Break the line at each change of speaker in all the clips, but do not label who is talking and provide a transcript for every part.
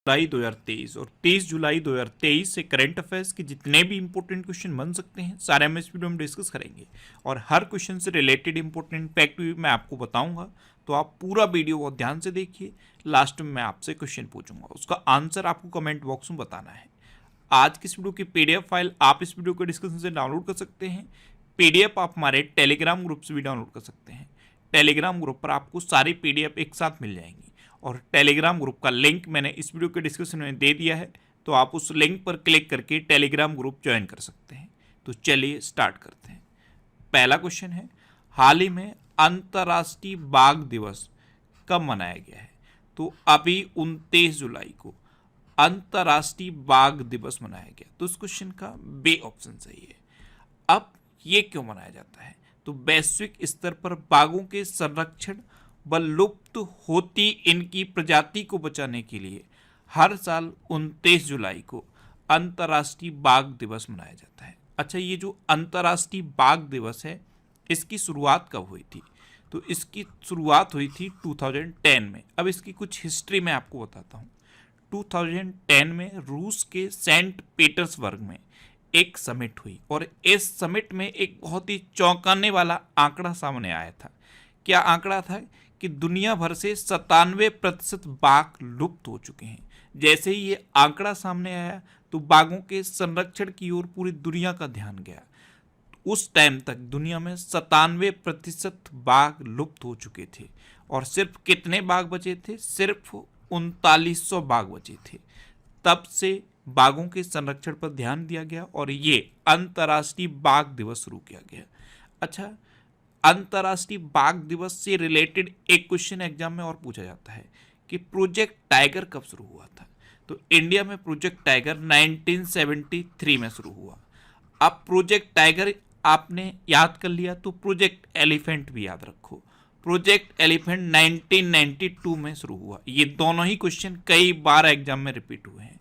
जुलाई 2023 और 23 जुलाई 2023 से current affairs के जितने भी इंपॉर्टेंट क्वेश्चन बन सकते हैं सारे हम इस वीडियो में डिस्कस करेंगे और हर क्वेश्चन से रिलेटेड इंपॉर्टेंट फैक्ट भी मैं आपको बताऊंगा। तो आप पूरा वीडियो बहुत ध्यान से देखिए। लास्ट में मैं आपसे क्वेश्चन पूछूंगा, उसका आंसर आपको कमेंट बॉक्स में बताना है। आज की इस वीडियो की पीडीएफ फाइल आप इस वीडियो के डिस्क्रिप्शन से डाउनलोड कर सकते हैं। पीडीएफ आप हमारे टेलीग्राम ग्रुप से भी डाउनलोड कर सकते हैं। टेलीग्राम ग्रुप पर आपको सारी पीडीएफ एक साथ मिल जाएंगी और टेलीग्राम ग्रुप का लिंक मैंने इस वीडियो के डिस्क्रिप्शन में दे दिया है, तो आप उस लिंक पर क्लिक करके टेलीग्राम ग्रुप ज्वाइन कर सकते हैं। तो चलिए स्टार्ट करते हैं। पहला क्वेश्चन है, हाल ही में अंतर्राष्ट्रीय बाघ दिवस कब मनाया गया है? तो अभी 29 जुलाई को अंतर्राष्ट्रीय बाघ दिवस मनाया गया। तो इस क्वेश्चन का बी ऑप्शन सही है। अब ये क्यों मनाया जाता है? तो वैश्विक स्तर पर बाघों के संरक्षण व लुप्त होती इनकी प्रजाति को बचाने के लिए हर साल 29 जुलाई को अंतर्राष्ट्रीय बाघ दिवस मनाया जाता है। अच्छा, ये जो अंतर्राष्ट्रीय बाघ दिवस है इसकी शुरुआत कब हुई थी? तो इसकी शुरुआत हुई थी 2010 में। अब इसकी कुछ हिस्ट्री मैं आपको बताता हूँ। 2010 में रूस के सेंट पीटर्सबर्ग में एक समिट हुई और इस समिट में एक बहुत ही चौंकाने वाला आंकड़ा सामने आया था। क्या आंकड़ा था? कि दुनिया भर से 97% बाघ लुप्त हो चुके हैं। जैसे ही ये आंकड़ा सामने आया तो बाघों के संरक्षण की ओर पूरी दुनिया का ध्यान गया। उस टाइम तक दुनिया में 97% बाघ लुप्त हो चुके थे और सिर्फ कितने बाघ बचे थे? सिर्फ 3900 बाघ बचे थे। तब से बाघों के संरक्षण पर ध्यान दिया गया और ये अंतर्राष्ट्रीय बाघ दिवस शुरू किया गया। अच्छा, अंतर्राष्ट्रीय बाघ दिवस से रिलेटेड एक क्वेश्चन एग्जाम में और पूछा जाता है कि प्रोजेक्ट टाइगर कब शुरू हुआ था? तो इंडिया में प्रोजेक्ट टाइगर 1973 में शुरू हुआ। अब प्रोजेक्ट टाइगर आपने याद कर लिया तो प्रोजेक्ट एलिफेंट भी याद रखो। प्रोजेक्ट एलिफेंट 1992 में शुरू हुआ। ये दोनों ही क्वेश्चन कई बार एग्जाम में रिपीट हुए हैं।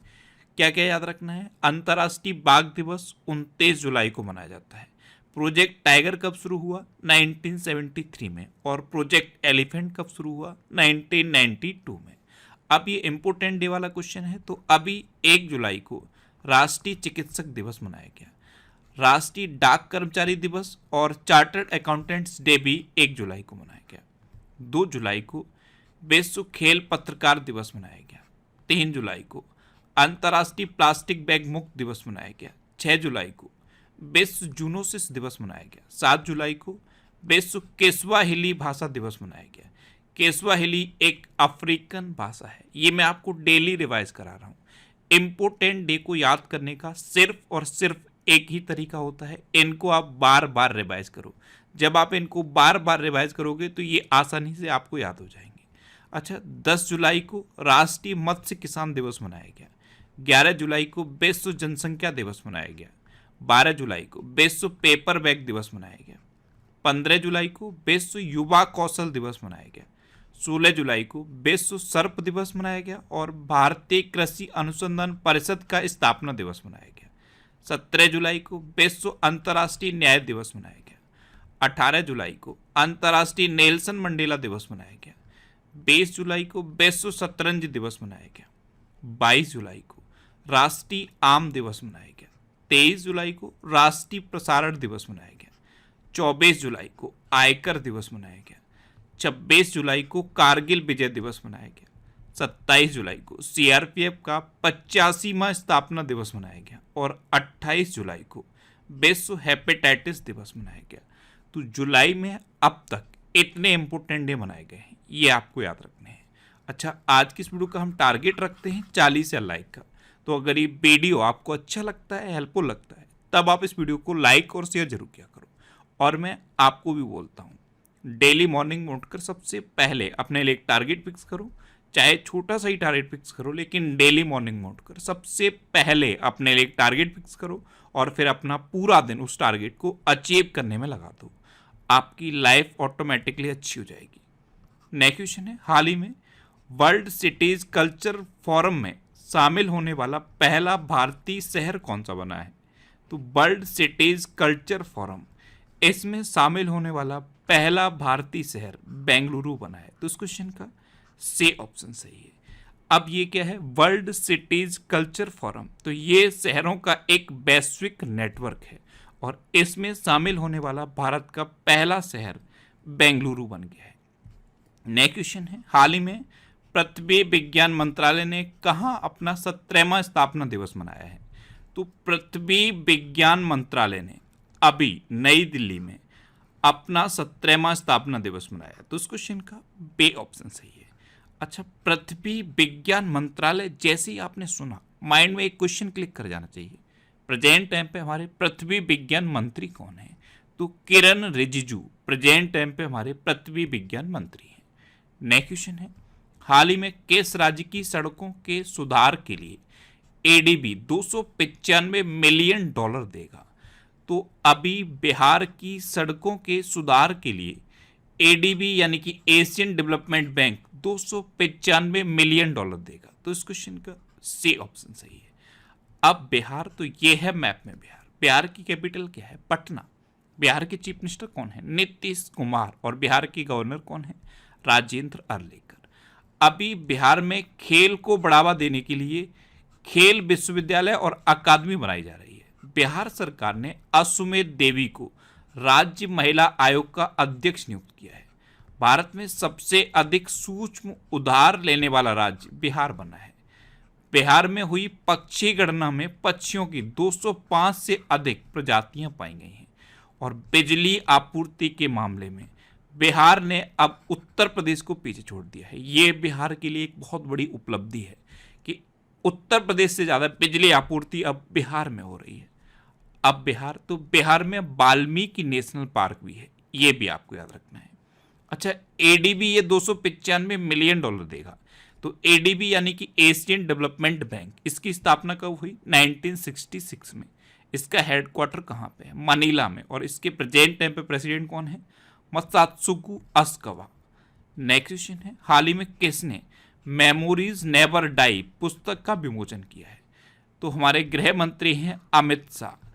क्या क्या याद रखना है? अंतर्राष्ट्रीय बाघ दिवस 29 जुलाई को मनाया जाता है। प्रोजेक्ट टाइगर कब शुरू हुआ? 1973 में। और प्रोजेक्ट एलिफेंट कब शुरू हुआ? 1992 में। अब ये इंपोर्टेंट डे वाला क्वेश्चन है। तो अभी 1 जुलाई को राष्ट्रीय चिकित्सक दिवस मनाया गया। राष्ट्रीय डाक कर्मचारी दिवस और चार्टर्ड अकाउंटेंट्स डे भी 1 जुलाई को मनाया गया। 2 जुलाई को विश्व खेल पत्रकार दिवस मनाया गया। 3 जुलाई को अंतर्राष्ट्रीय प्लास्टिक बैग मुक्त दिवस मनाया गया। 6 जुलाई को विश्व जूनोसिस दिवस मनाया गया। 7 जुलाई को विश्व केस्वाहिली भाषा दिवस मनाया गया। केस्वाहिली एक अफ्रीकन भाषा है। ये मैं आपको डेली रिवाइज करा रहा हूँ। इम्पोर्टेंट डे को याद करने का सिर्फ और सिर्फ एक ही तरीका होता है, इनको आप बार बार रिवाइज करो। जब आप इनको बार बार रिवाइज करोगे तो ये आसानी से आपको याद हो जाएंगे। अच्छा, 10 जुलाई को राष्ट्रीय मत्स्य किसान दिवस मनाया गया। 11 जुलाई को विश्व जनसंख्या दिवस मनाया गया। 12 जुलाई को विश्व पेपर बैग दिवस मनाया गया। 15 जुलाई को विश्व युवा कौशल दिवस मनाया गया। 16 जुलाई को विश्व सर्प दिवस मनाया गया और भारतीय कृषि अनुसंधान परिषद का स्थापना दिवस मनाया गया। 17 जुलाई को विश्व अंतर्राष्ट्रीय न्याय दिवस मनाया गया। 18 जुलाई को अंतर्राष्ट्रीय नेल्सन मंडेला दिवस मनाया गया। 20 जुलाई को विश्व शतरंज दिवस मनाया गया। 22 जुलाई को राष्ट्रीय आम दिवस मनाया गया। 23 जुलाई को राष्ट्रीय प्रसारण दिवस मनाया गया। 24 जुलाई को आयकर दिवस मनाया गया। 26 जुलाई को कारगिल विजय दिवस मनाया गया। 27 जुलाई को सीआरपीएफ का 85वां स्थापना दिवस मनाया गया और 28 जुलाई को विश्व हेपेटाइटिस दिवस मनाया गया। तो जुलाई में अब तक इतने इंपोर्टेंट डे मनाए गए हैं, ये आपको याद रखने हैं। अच्छा, आज की इस वीडियो का हम टारगेट रखते हैं 40 या लाइक का। तो अगर ये वीडियो आपको अच्छा लगता है, हेल्पफुल लगता है, तब आप इस वीडियो को लाइक और शेयर जरूर किया करो। और मैं आपको भी बोलता हूँ, डेली मॉर्निंग में उठकर सबसे पहले अपने लिए एक टारगेट फिक्स करो। चाहे छोटा सा ही टारगेट फिक्स करो, लेकिन डेली मॉर्निंग में उठकर सबसे पहले अपने लिए एक टारगेट फिक्स करो और फिर अपना पूरा दिन उस टारगेट को अचीव करने में लगा दो। आपकी लाइफ ऑटोमेटिकली अच्छी हो जाएगी। नेक्स्ट क्वेश्चन है, हाल ही में वर्ल्ड सिटीज कल्चर फोरम में शामिल होने वाला पहला भारतीय शहर कौन सा बना है? तो वर्ल्ड सिटीज कल्चर फोरम, इसमें शामिल होने वाला पहला भारतीय शहर बेंगलुरु बना है। तो इस क्वेश्चन का सी ऑप्शन सही है। अब ये क्या है, वर्ल्ड सिटीज कल्चर फोरम। तो ये शहरों का एक वैश्विक नेटवर्क है और इसमें शामिल होने वाला भारत का पहला शहर बेंगलुरु बन गया है। नेक्स्ट क्वेश्चन है, हाल ही में पृथ्वी विज्ञान मंत्रालय ने कहाँ अपना 17वां स्थापना दिवस मनाया है? तो पृथ्वी विज्ञान मंत्रालय ने अभी नई दिल्ली में अपना 17वां स्थापना दिवस मनाया। तो इस क्वेश्चन का बे ऑप्शन सही है। अच्छा, पृथ्वी विज्ञान मंत्रालय जैसे ही आपने सुना, माइंड में एक क्वेश्चन क्लिक कर जाना चाहिए, प्रेजेंट टाइम पे हमारे पृथ्वी विज्ञान मंत्री कौन है? तो किरण रिजिजू प्रेजेंट टाइम पे हमारे पृथ्वी विज्ञान मंत्री हैं। नेक्स्ट क्वेश्चन है, हाल ही में किस राज्य की सड़कों के सुधार के लिए एडीबी 295 मिलियन डॉलर देगा? तो अभी बिहार की सड़कों के सुधार के लिए एडीबी यानी कि Asian development bank 295 million dollar देगा। तो इस क्वेश्चन का सी ऑप्शन सही है। अब बिहार, तो ये है मैप में बिहार। बिहार की कैपिटल क्या है? पटना। बिहार के चीफ मिनिस्टर कौन है? नीतीश कुमार। और बिहार की गवर्नर कौन है? राजेंद्र अर्लेकर। अभी बिहार में खेल को बढ़ावा देने के लिए खेल विश्वविद्यालय और अकादमी बनाई जा रही है। बिहार सरकार ने अश्वमेध देवी को राज्य महिला आयोग का अध्यक्ष नियुक्त किया है। भारत में सबसे अधिक सूक्ष्म उधार लेने वाला राज्य बिहार बना है। बिहार में हुई पक्षी गणना में पक्षियों की 205 से अधिक प्रजातियां पाई गई हैं। और बिजली आपूर्ति के मामले में बिहार ने अब उत्तर प्रदेश को पीछे छोड़ दिया है। ये बिहार के लिए एक बहुत बड़ी उपलब्धि है कि उत्तर प्रदेश से ज़्यादा बिजली आपूर्ति अब बिहार में हो रही है। अब बिहार, तो बिहार में वाल्मीकि नेशनल पार्क भी है, ये भी आपको याद रखना है। अच्छा, एडीबी ये 295 मिलियन डॉलर देगा। तो एडीबी यानी कि एशियन डेवलपमेंट बैंक, इसकी स्थापना कब हुई? 1966 में। इसका हेडक्वार्टर कहाँ पे है? मनीला में। और इसके प्रेजेंट टाइम पे प्रेसिडेंट कौन है? मसात्सुको असाकावा। नेक्स्ट क्वेश्चन है, हाल ही में किसने मेमोरीज नेवर डाई पुस्तक का विमोचन किया है? तो हमारे गृह मंत्री हैं अमित शाह।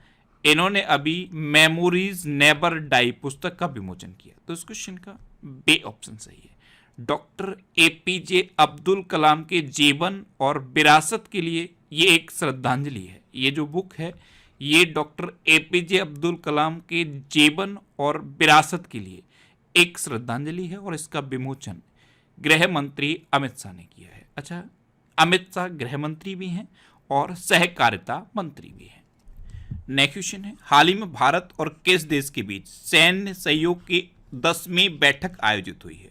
इन्होंने अभी मेमोरीज नेवर डाई पुस्तक का विमोचन किया। तो इस क्वेश्चन का बे ऑप्शन सही है। डॉक्टर एपीजे अब्दुल कलाम के जीवन और विरासत के लिए ये एक श्रद्धांजलि है। ये जो बुक है ये डॉक्टर एपीजे अब्दुल कलाम के जीवन और विरासत के लिए एक श्रद्धांजलि है और इसका विमोचन गृह मंत्री अमित शाह ने किया है। अच्छा, अमित शाह गृह मंत्री भी हैं और सहकारिता मंत्री भी हैं। नेक्स्ट क्वेश्चन है, हाल ही में भारत और किस देश के बीच सैन्य सहयोग की 10वीं बैठक आयोजित हुई है?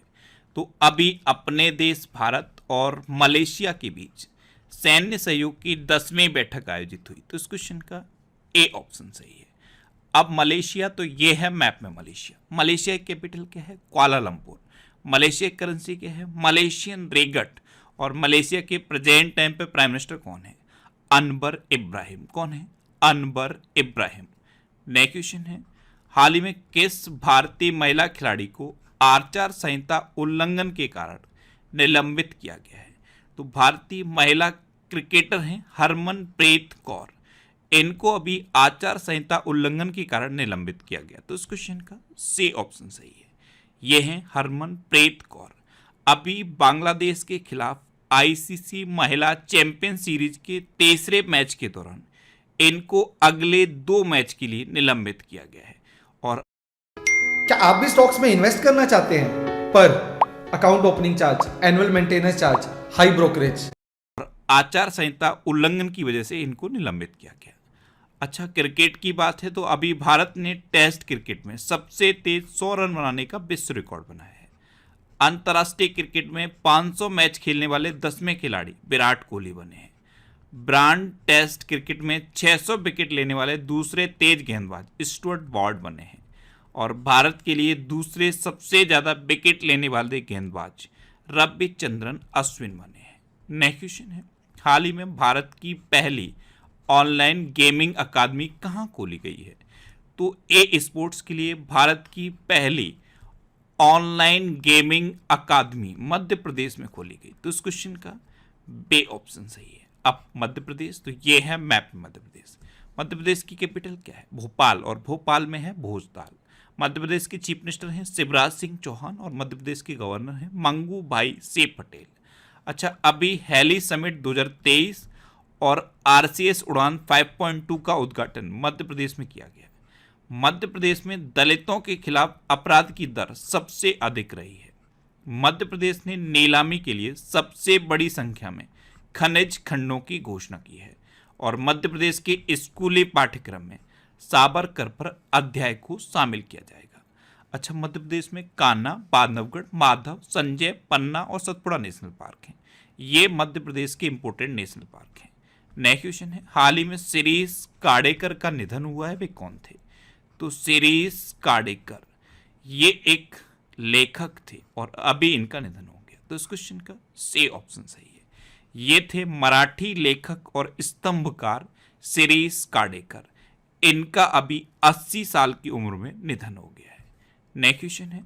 तो अभी अपने देश भारत और मलेशिया के बीच सैन्य सहयोग की 10वीं बैठक आयोजित हुई। तो इस क्वेश्चन का ए ऑप्शन सही है। अब मलेशिया, तो ये है मैप में मलेशिया। मलेशिया की कैपिटल क्या है? कुआलालंपुर। मलेशिया की करेंसी क्या है? Malaysian ringgit. और मलेशिया के प्रेजेंट टाइम पे प्राइम मिनिस्टर कौन है? अनवर इब्राहिम। कौन है? अनवर इब्राहिम। नेक्स्ट क्वेश्चन है, हाल ही में किस भारतीय महिला खिलाड़ी को आचार संहिता उल्लंघन के कारण निलंबित किया गया है? तो भारतीय महिला क्रिकेटर हैं हरमनप्रीत कौर। इनको अभी आचार संहिता उल्लंघन के कारण निलंबित किया गया। तो इस क्वेश्चन का सी ऑप्शन सही है। ये हैं हरमनप्रीत कौर। अभी बांग्लादेश के खिलाफ आईसीसी महिला चैंपियन सीरीज के तीसरे मैच के दौरान इनको अगले 2 मैच के लिए निलंबित किया गया है। और
क्या आप भी स्टॉक्स में इन्वेस्ट करना चाहते हैं पर account opening charge, annual maintenance charge, high brokerage
और आचार संहिता उल्लंघन की वजह से इनको निलंबित किया गया। अच्छा, क्रिकेट की बात है तो अभी भारत ने टेस्ट क्रिकेट में सबसे तेज 100 रन बनाने का विश्व रिकॉर्ड बनाया है। अंतर्राष्ट्रीय क्रिकेट में 500 मैच खेलने वाले 10वें खिलाड़ी विराट कोहली बने हैं। ब्रांड टेस्ट क्रिकेट में 600 विकेट लेने वाले दूसरे तेज गेंदबाज स्टुअर्ट ब्रॉड बने हैं। और भारत के लिए दूसरे सबसे ज़्यादा विकेट लेने वाले गेंदबाज रविचंद्रन अश्विन बने हैं। नेक्स्ट क्वेश्चन है, हाल ही में भारत की पहली ऑनलाइन गेमिंग अकादमी कहाँ खोली गई है? तो ए स्पोर्ट्स के लिए भारत की पहली ऑनलाइन गेमिंग अकादमी मध्य प्रदेश में खोली गई। तो इस क्वेश्चन का बे ऑप्शन सही है। अब मध्य प्रदेश, तो ये है मैप में मध्य प्रदेश। मध्य प्रदेश की कैपिटल क्या है? भोपाल। और भोपाल में है भोजताल। मध्य प्रदेश के चीफ मिनिस्टर हैं शिवराज सिंह चौहान और मध्य प्रदेश के गवर्नर हैं मंगू भाई से पटेल। अच्छा, अभी हेली समिट 2023 और आरसीएस उड़ान 5.2 का उद्घाटन मध्य प्रदेश में किया गया। मध्य प्रदेश में दलितों के खिलाफ अपराध की दर सबसे अधिक रही है। मध्य प्रदेश ने नीलामी के लिए सबसे बड़ी संख्या में खनिज खंडों की घोषणा की है और मध्य प्रदेश के स्कूली पाठ्यक्रम में साबरकर पर अध्याय को शामिल किया जाएगा। अच्छा, मध्य प्रदेश में कान्हा, बांधवगढ़, माधव, संजय, पन्ना और सतपुड़ा नेशनल पार्क हैं। ये मध्य प्रदेश के इंपोर्टेंट नेशनल पार्क हैं। नेक्स्ट क्वेश्चन है, हाल ही में शिरीष काडेकर का निधन हुआ है, वे कौन थे? तो शिरीष काडेकर ये एक लेखक थे और अभी इनका निधन हो गया। तो इस क्वेश्चन का सी ऑप्शन सही है। ये थे मराठी लेखक और स्तंभकार शिरीष काडेकर। इनका अभी 80 साल की उम्र में निधन हो गया है। नेक्स्ट क्वेश्चन है,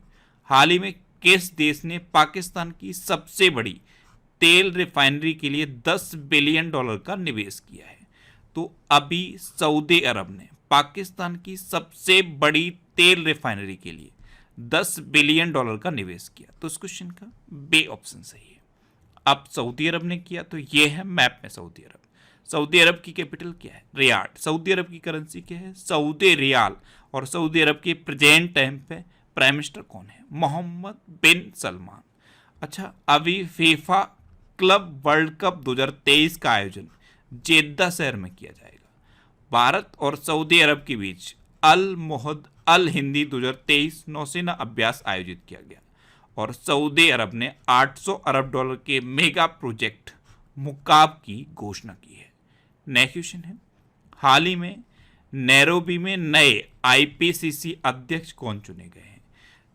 हाल ही में किस देश ने पाकिस्तान की सबसे बड़ी तेल रिफाइनरी के लिए $10 बिलियन का निवेश किया है? तो अभी सऊदी अरब ने पाकिस्तान की सबसे बड़ी तेल रिफाइनरी के लिए $10 बिलियन का निवेश किया। तो इस क्वेश्चन का बी ऑप्शन सही है। अब सऊदी अरब ने किया तो ये है मैप में सऊदी अरब। सऊदी अरब की कैपिटल क्या है? रियाद। सऊदी अरब की करेंसी क्या है? Saudi riyal. और सऊदी अरब के प्रेजेंट टाइम पे प्राइम मिनिस्टर कौन है? मोहम्मद बिन सलमान। अच्छा, अभी फीफा क्लब वर्ल्ड कप 2023 का आयोजन जेद्दा शहर में किया जाएगा। भारत और सऊदी अरब के बीच अल मोहद अल हिंदी 2023 नौसेना अभ्यास आयोजित किया गया और सऊदी अरब ने $800 अरब के मेगा प्रोजेक्ट मुकाब की घोषणा की है। नेक्स्ट क्वेश्चन है, हाल ही में नैरोबी में नए आईपीसीसी अध्यक्ष कौन चुने गए हैं?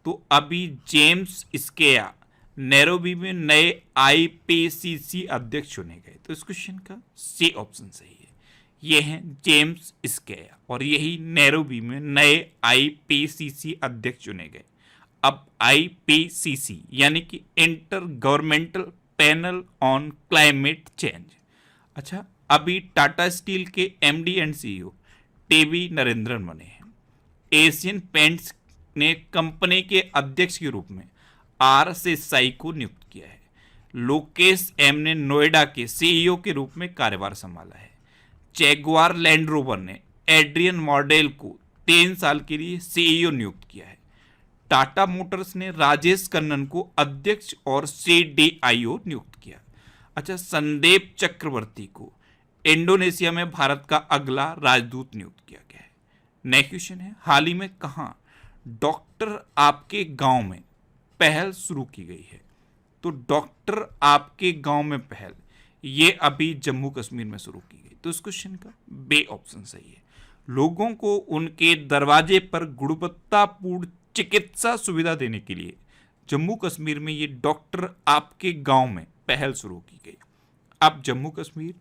तो अभी जेम्स स्केया नैरोबी में नए आईपीसीसी अध्यक्ष चुने गए। तो इस क्वेश्चन का सी ऑप्शन सही है। ये हैं जेम्स स्केया और यही नैरोबी में नए आईपीसीसी अध्यक्ष चुने गए। अब आईपीसीसी यानी कि inter governmental panel on climate change. अच्छा, अभी टाटा स्टील के MD and CEO TV Narendran बने हैं। एशियन पेंट्स ने कंपनी के अध्यक्ष के रूप में आर शेषाई को नियुक्त किया है। लोकेश एम ने नोएडा के सीईओ के रूप में कार्यभार संभाला है। जैगुआर लैंड रोवर ने एड्रियन मॉर्डेल को 3 साल के लिए सीईओ नियुक्त किया है। टाटा मोटर्स ने राजेश कन्नन को अध्यक्ष और सीडीआईओ नियुक्त किया। अच्छा, संदीप चक्रवर्ती को इंडोनेशिया में भारत का अगला राजदूत नियुक्त किया गया है। नेक्स्ट क्वेश्चन है, हाल ही में कहाँ डॉक्टर आपके गांव में पहल शुरू की गई है? तो डॉक्टर आपके गांव में पहल ये अभी जम्मू कश्मीर में शुरू की गई। तो इस क्वेश्चन का बी ऑप्शन सही है। लोगों को उनके दरवाजे पर गुणवत्तापूर्ण चिकित्सा सुविधा देने के लिए जम्मू कश्मीर में ये डॉक्टर आपके गांव में पहल शुरू की गई। अब जम्मू कश्मीर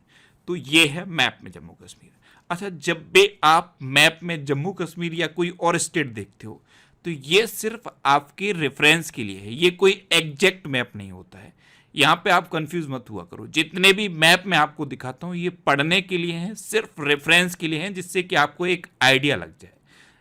तो ये है मैप में जम्मू कश्मीर। अच्छा, जब भी आप मैप में जम्मू कश्मीर या कोई और स्टेट देखते हो तो ये सिर्फ आपके रेफरेंस के लिए है, ये कोई एग्जैक्ट मैप नहीं होता है। यहाँ पे आप कंफ्यूज मत हुआ करो। जितने भी मैप मैं आपको दिखाता हूँ ये पढ़ने के लिए हैं, सिर्फ रेफरेंस के लिए हैं, जिससे कि आपको एक आइडिया लग जाए।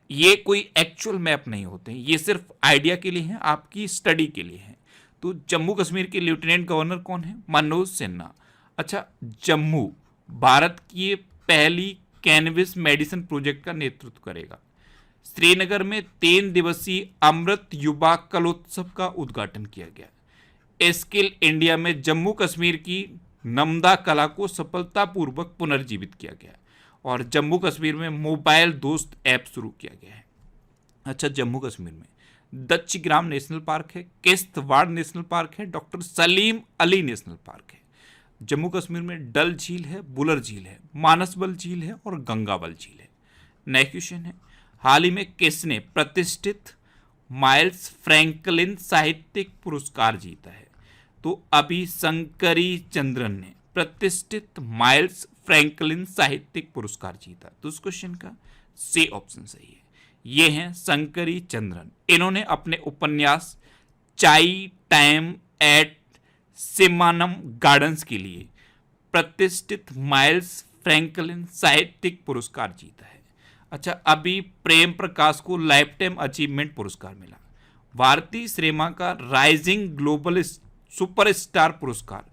ये कोई एक्चुअल मैप नहीं होते, ये सिर्फ आइडिया के लिए हैं, आपकी स्टडी के लिए हैं। तो जम्मू कश्मीर के लेफ्टिनेंट गवर्नर कौन है? मनोज सिन्हा। अच्छा, जम्मू भारत की पहली कैनबिस मेडिसिन प्रोजेक्ट का नेतृत्व करेगा। श्रीनगर में 3 दिवसीय अमृत युवा कलोत्सव का उद्घाटन किया गया। स्किल इंडिया में जम्मू कश्मीर की नमदा कला को सफलतापूर्वक पुनर्जीवित किया गया और जम्मू कश्मीर में मोबाइल दोस्त ऐप शुरू किया गया है। अच्छा, जम्मू कश्मीर में दच्चीग्राम नेशनल पार्क है, किश्तवाड़ नेशनल पार्क है, doctor Salim Ali national park है। जम्मू कश्मीर में डल झील है, बुलर झील है, मानसबल झील है और गंगाबल झील है। नेक्स्ट क्वेश्चन है, हाल ही में किसने प्रतिष्ठित माइल्स फ्रैंकलिन साहित्यिक पुरस्कार जीता है? तो अभी शंकरी चंद्रन ने प्रतिष्ठित माइल्स फ्रैंकलिन साहित्यिक पुरस्कार जीता। तो उस क्वेश्चन का सी ऑप्शन सही है। ये हैं शंकरी चंद्रन। इन्होंने अपने उपन्यास चाई टाइम एट सिमानम गार्डन्स के लिए प्रतिष्ठित माइल्स फ्रैंकलिन साहित्यिक पुरस्कार जीता है। अच्छा, अभी प्रेम प्रकाश को लाइफ टाइम अचीवमेंट पुरस्कार मिला। भारती सिनेमा का राइजिंग ग्लोबल सुपरस्टार पुरस्कार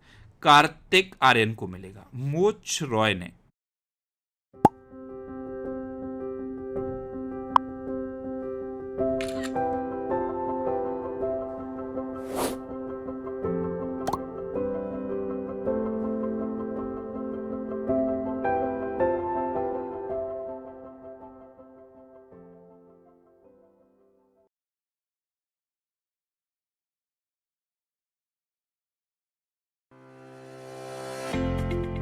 कार्तिक आर्यन को मिलेगा। मोच रॉय ने।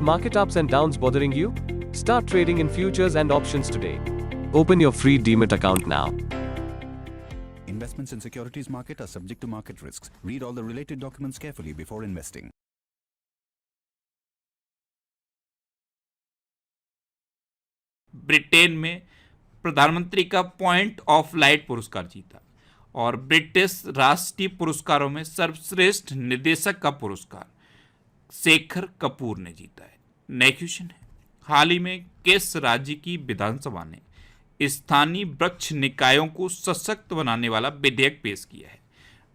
Market ups and downs bothering you? Start trading in futures and options today. Open your free Demat account now.
Investments in securities market are subject to market risks. Read all the related documents carefully before investing.
Britain में प्रधानमंत्री का point of light पुरस्कार जीता और British राष्ट्रीय पुरस्कारों में सर्वश्रेष्ठ निदेशक का पुरस्कार शेखर कपूर ने जीता है। नेक्स्ट क्वेश्चन है, हाल ही में किस राज्य की विधानसभा ने स्थानीय वृक्ष निकायों को सशक्त बनाने वाला विधेयक पेश किया है?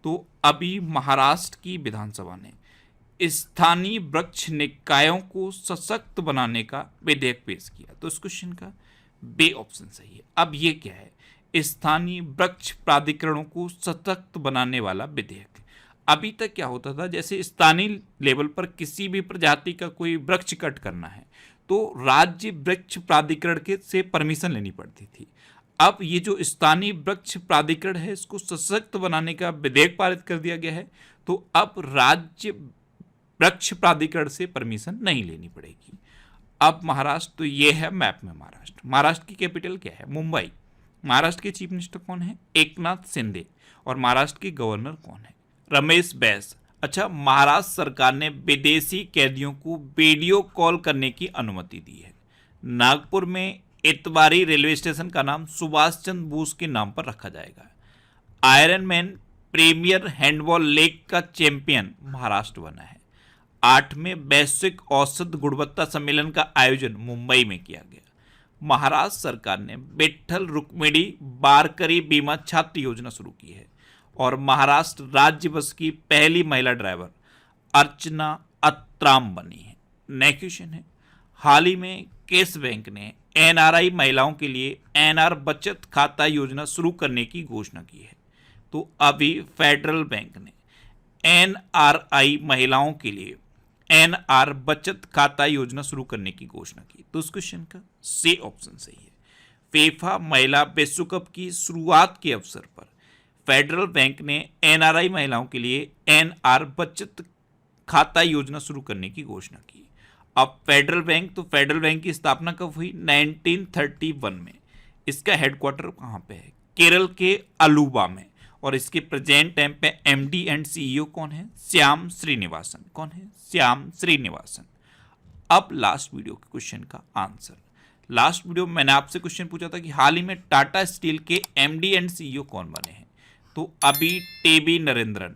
तो अभी महाराष्ट्र की विधानसभा ने स्थानीय वृक्ष निकायों को सशक्त बनाने का विधेयक पेश किया। तो इस क्वेश्चन का बे ऑप्शन सही है। अब ये क्या है? स्थानीय वृक्ष प्राधिकरणों को सशक्त बनाने वाला विधेयक। अभी तक क्या होता था, जैसे स्थानीय लेवल पर किसी भी प्रजाति का कोई वृक्ष कट करना है तो राज्य वृक्ष प्राधिकरण के से परमिशन लेनी पड़ती थी। अब ये जो स्थानीय वृक्ष प्राधिकरण है इसको सशक्त बनाने का विधेयक पारित कर दिया गया है, तो अब राज्य वृक्ष प्राधिकरण से परमिशन नहीं लेनी पड़ेगी। अब महाराष्ट्र, तो ये है मैप में महाराष्ट्र। महाराष्ट्र की कैपिटल क्या है? मुंबई। महाराष्ट्र के चीफ मिनिस्टर कौन है? एकनाथ शिंदे। और महाराष्ट्र के गवर्नर कौन है? रमेश बैस। अच्छा, महाराष्ट्र सरकार ने विदेशी कैदियों को वीडियो कॉल करने की अनुमति दी है। नागपुर में इतवारी रेलवे स्टेशन का नाम सुभाष चंद्र बोस के नाम पर रखा जाएगा। Iron man premier handball league का चैंपियन महाराष्ट्र बना है। 8वें वैश्विक औसत गुणवत्ता सम्मेलन का आयोजन मुंबई में किया गया। महाराष्ट्र सरकार ने विट्ठल रुक्मिणी वारकरी बीमा छात्र योजना शुरू की है और महाराष्ट्र राज्य बस की पहली महिला ड्राइवर अर्चना अत्राम बनी है। नेक्स्ट क्वेश्चन है, हाल ही में किस बैंक ने एनआरआई महिलाओं के लिए एनआर बचत खाता योजना शुरू करने की घोषणा की है? तो अभी फेडरल बैंक ने एनआरआई महिलाओं के लिए एनआर बचत खाता योजना शुरू करने की घोषणा की। तो इस क्वेश्चन का सी ऑप्शन सही है। फीफा महिला विश्व कप की शुरुआत के अवसर पर फेडरल बैंक ने एनआरआई महिलाओं के लिए एनआर बचत खाता योजना शुरू करने की घोषणा की। अब फेडरल बैंक की स्थापना कब हुई? 1931 में। इसका हेडक्वार्टर कहाँ पे है? केरल के अलुवा में। और इसके प्रेजेंट टाइम पे एमडी एंड सीईओ कौन है? श्याम श्रीनिवासन। कौन है? श्याम श्रीनिवासन। अब लास्ट वीडियो के क्वेश्चन का आंसर। लास्ट वीडियो में मैंने आपसे क्वेश्चन पूछा था कि हाल ही में टाटा स्टील के एमडी एंड सीईओ कौन बने हैं? तो अभी टीबी नरेंद्रन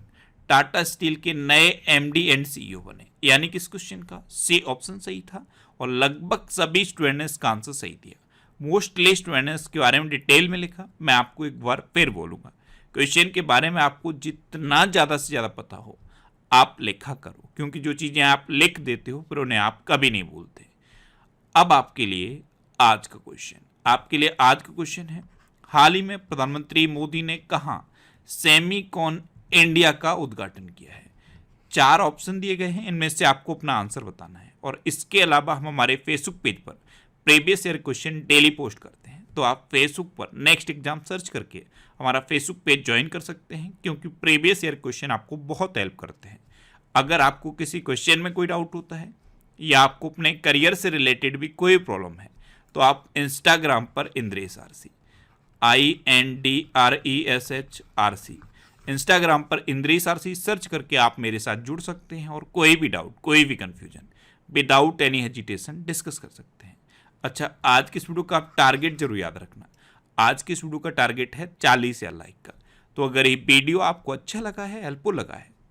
टाटा स्टील के नए एमडी एंड सीईओ बने। यानी कि इस क्वेश्चन का सी ऑप्शन सही था और लगभग सभी स्टूडेंट ने इसका आंसर सही दिया। मोस्टली स्टूडेंट ने इसके बारे में डिटेल में लिखा। मैं आपको एक बार फिर बोलूंगा, क्वेश्चन के बारे में आपको जितना ज़्यादा से ज़्यादा पता हो आप लिखा करो, क्योंकि जो चीज़ें आप लिख देते हो फिर उन्हें आप कभी नहीं भूलते। अब आपके लिए आज का क्वेश्चन है, हाल ही में प्रधानमंत्री मोदी ने कहाँ सेमीकॉन इंडिया का उद्घाटन किया है? 4 ऑप्शन दिए गए हैं, इनमें से आपको अपना आंसर बताना है। और इसके अलावा हम हमारे फेसबुक पेज पर previous year question daily post करते हैं, तो आप फेसबुक पर नेक्स्ट एग्जाम सर्च करके हमारा फेसबुक पेज ज्वाइन कर सकते हैं, क्योंकि प्रीवियस ईयर क्वेश्चन आपको बहुत हेल्प करते हैं। अगर आपको किसी क्वेश्चन में कोई डाउट होता है या आपको अपने करियर से रिलेटेड भी कोई प्रॉब्लम है तो आप इंस्टाग्राम पर इंद्रेश आरसी INDRESH इंस्टाग्राम पर इंद्रेश आरसी सर्च करके आप मेरे साथ जुड़ सकते हैं और कोई भी डाउट, कोई भी confusion without any hesitation discuss कर सकते हैं। अच्छा, आज की इस वीडियो का आप टारगेट जरूर याद रखना। आज की इस वीडियो का टारगेट है 40,000 लाइक का। तो अगर ये वीडियो आपको अच्छा लगा है, हेल्पफुल लगा है,